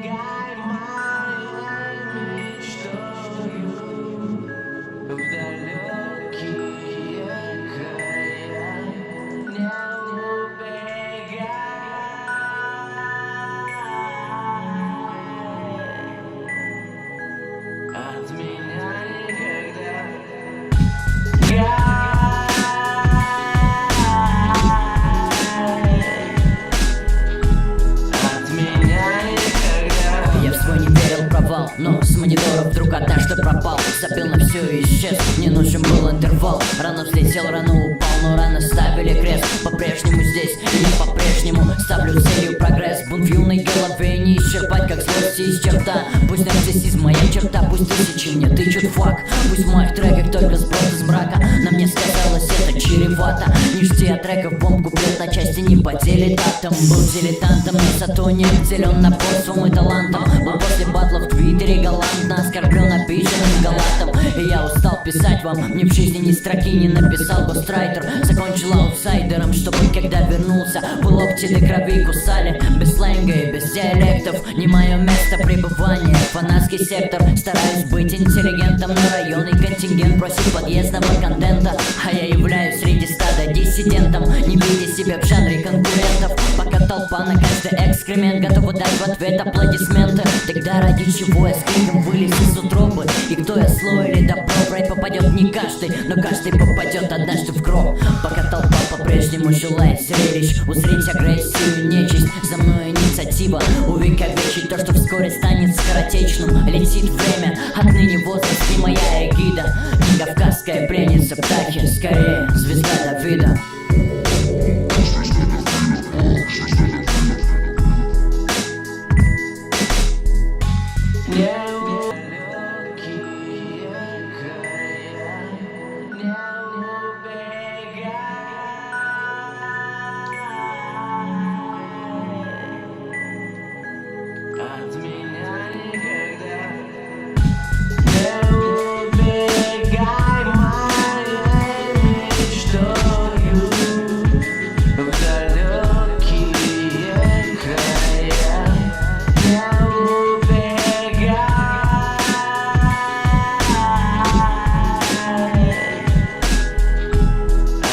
убегай моей мечтою в далекие края, не убегай от меня никогда. Я в свой не верил провал, но с монитора вдруг однажды пропал. Забил на все и исчез, не нужен был интервал. Рано взлетел, рано упал, но рано ставили крест. По-прежнему здесь, и я по-прежнему ставлю целью прогресс. Бунт в юной голове не исчерпать, как злость из черта. Пусть нарциссизм моя черта, пусть тысячи мне тычут флаг. Пусть в моих треках только сброд из мрака. На мне сказалось это чревато. Не жди от треков бомб, куплет на части не поделит атом. Был дилетантом, но зато не обделен напорством и талантом. Был после батла в твиттере галантно оскорблен обиженным галатом. И я устал писать вам, мне в жизни ни строки не написал гострайтер. Закончил аутсайдером, чтобы когда вернулся в локти до крови кусали. Без сленга и без диалектов не мое место пребывания. Фанатский сектор, стараюсь быть интеллигентом, но районный контингент просит подъездного контента. А я являюсь среди стада диссидентом, не видя себя в жанре конкурентов. Пока толпа на каждый экскремент готова дать в ответ аплодисменты. Тогда ради чего я с криком вылез из утробы? И кто я, зло или добро? В рай попадет не каждый, но каждый попадет однажды в гроб. Пока толпа по-прежнему желает зрелищ, узреть агрессию, нечисть. За мной инициатива увековечить то, что вскоре станет скоротечным. Летит время, отныне возраст не моя эгида. Не кавказская пленница птахи, скорее звезда Давида. От меня никогда. Не убегай моей мечтою в далекие края. Не убегай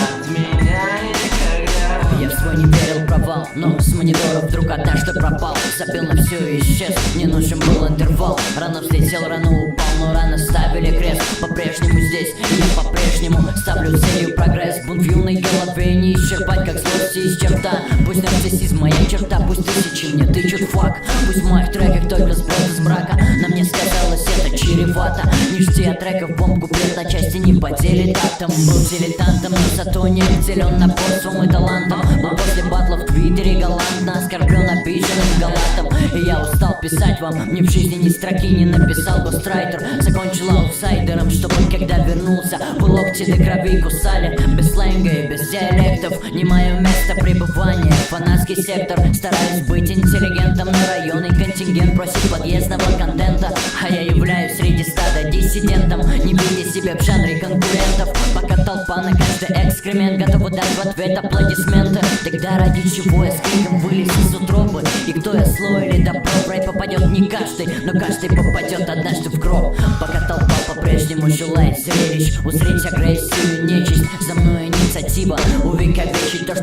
от меня никогда. Я в свой не верил провал, но с монитора вдруг однажды пропал. Забил на все и исчез, не нужен был интервал. Рано взлетел, рано упал, но рано ставили крест. По-прежнему здесь, и я по-прежнему ставлю целью прогресс. Бунт в юной голове не исчерпать, как злость из черта. Пусть нарциссизм моя черта, пусть тысячи мне тычут флаг. Пусть в моих треках только сброд из мрака. На мне сказалось это чревато. Не жди от треков бомб, куплет на части не поделит атом. Был дилетантом, но зато не обделен напорством и талантом. Был после батла в твиттере галантно оскорблен обиженным галатом. И я устал писать вам, мне в жизни ни строки не написал гострайтер. Закончил аутсайдером, чтобы когда вернулся в локти до крови кусали. Без сленга и без диалектов не мое место пребывания. Фанатский сектор, стараюсь быть интеллигентом, но районный контингент просит подъездного контента. А я являюсь среди стада диссидентом, не видя себя в жанре конкурентов. Пока толпа на каждый экскремент готова дать в ответ аплодисменты. Тогда ради чего я с криком вылез из утробы? И кто я, зло или добро? В рай попадет не каждый, но каждый попадет однажды в гроб. Пока толпа по-прежнему желает зрелищ, узреть агрессию, нечисть. За мной инициатива увековечить то, что